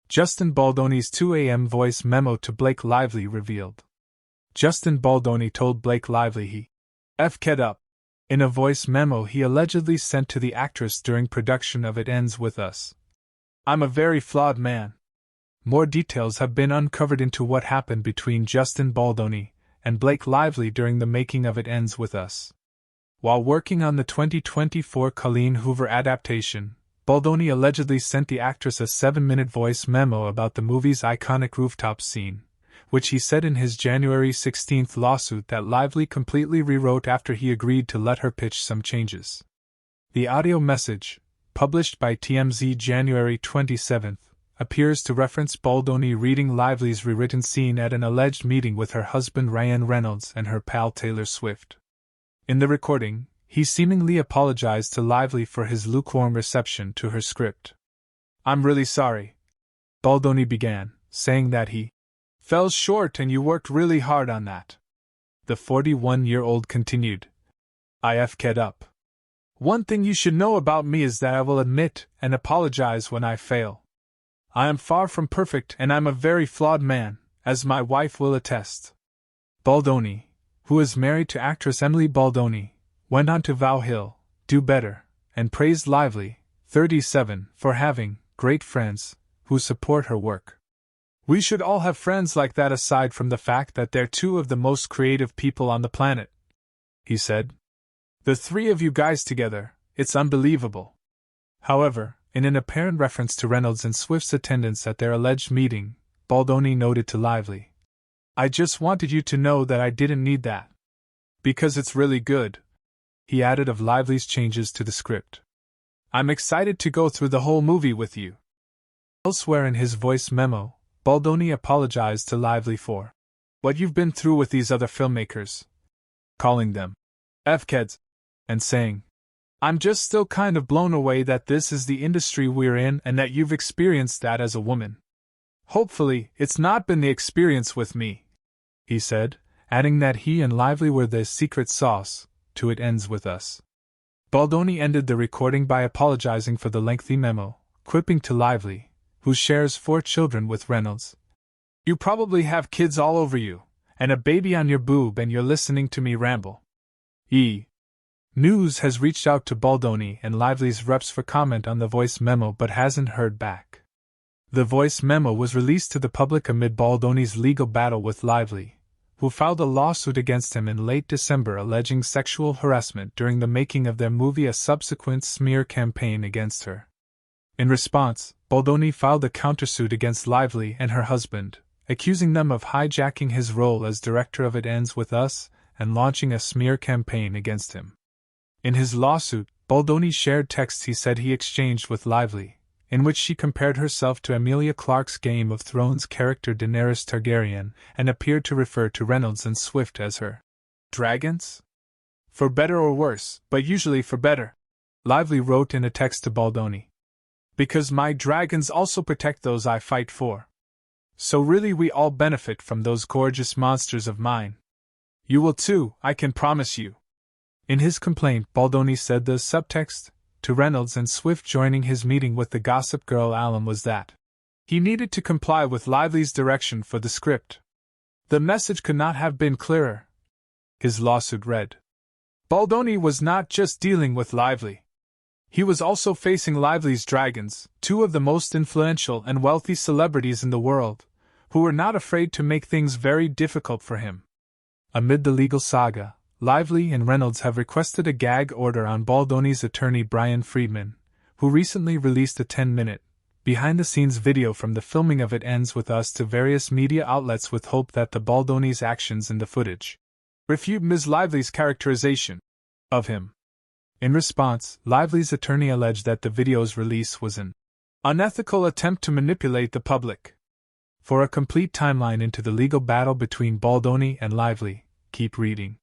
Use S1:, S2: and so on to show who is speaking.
S1: Justin Baldoni's 2 a.m. voice memo to Blake Lively revealed. Justin Baldoni told Blake Lively he F'd up in a voice memo he allegedly sent to the actress during production of It Ends With Us. "I'm a very flawed man." More details have been uncovered into what happened between Justin Baldoni and Blake Lively during the making of It Ends With Us. While working on the 2024 Colleen Hoover adaptation, Baldoni allegedly sent the actress a 7-minute voice memo about the movie's iconic rooftop scene, which he said in his January 16 lawsuit that Lively completely rewrote after he agreed to let her pitch some changes. The audio message, published by TMZ January 27, appears to reference Baldoni reading Lively's rewritten scene at an alleged meeting with her husband Ryan Reynolds and her pal Taylor Swift. In the recording, he seemingly apologized to Lively for his lukewarm reception to her script. "I'm really sorry," Baldoni began, saying that he fell short and you worked really hard on that. The 41-year-old continued, "I F'd up. One thing you should know about me is that I will admit and apologize when I fail. I am far from perfect and I'm a very flawed man, as my wife will attest." Baldoni, who is married to actress Emily Baldoni, went on to vow he'll do better, and praised Lively, 37, for having great friends who support her work. "We should all have friends like that aside from the fact that they're two of the most creative people on the planet," he said. "The three of you guys together, it's unbelievable." However, in an apparent reference to Reynolds and Swift's attendance at their alleged meeting, Baldoni noted to Lively, "I just wanted you to know that I didn't need that. Because it's really good," he added of Lively's changes to the script. "I'm excited to go through the whole movie with you." Elsewhere in his voice memo, Baldoni apologized to Lively for what you've been through with these other filmmakers, calling them F'kids, and saying, "I'm just still kind of blown away that this is the industry we're in and that you've experienced that as a woman. Hopefully, it's not been the experience with me," he said, adding that he and Lively were the secret sauce to It Ends With Us. Baldoni ended the recording by apologizing for the lengthy memo, quipping to Lively, who shares 4 children with Reynolds, "You probably have kids all over you, and a baby on your boob, and you're listening to me ramble." News has reached out to Baldoni and Lively's reps for comment on the voice memo but hasn't heard back. The voice memo was released to the public amid Baldoni's legal battle with Lively, who filed a lawsuit against him in late December alleging sexual harassment during the making of their movie, a subsequent smear campaign against her. In response, Baldoni filed a countersuit against Lively and her husband, accusing them of hijacking his role as director of It Ends With Us and launching a smear campaign against him. In his lawsuit, Baldoni shared texts he said he exchanged with Lively, in which she compared herself to Emilia Clarke's Game of Thrones character Daenerys Targaryen and appeared to refer to Reynolds and Swift as her dragons? "For better or worse, but usually for better," Lively wrote in a text to Baldoni. "Because my dragons also protect those I fight for. So really we all benefit from those gorgeous monsters of mine. You will too, I can promise you." In his complaint, Baldoni said the subtext to Reynolds and Swift joining his meeting with the gossip girl Alum was that he needed to comply with Lively's direction for the script. "The message could not have been clearer," his lawsuit read. Baldoni was not just dealing with Lively. He was also facing Lively's dragons, 2 of the most influential and wealthy celebrities in the world, who were not afraid to make things very difficult for him. Amid the legal saga, Lively and Reynolds have requested a gag order on Baldoni's attorney Brian Friedman, who recently released a 10-minute, behind-the-scenes video from the filming of It Ends With Us to various media outlets with hope that the Baldoni's actions in the footage refute Ms. Lively's characterization of him. In response, Lively's attorney alleged that the video's release was an unethical attempt to manipulate the public. For a complete timeline into the legal battle between Baldoni and Lively, keep reading.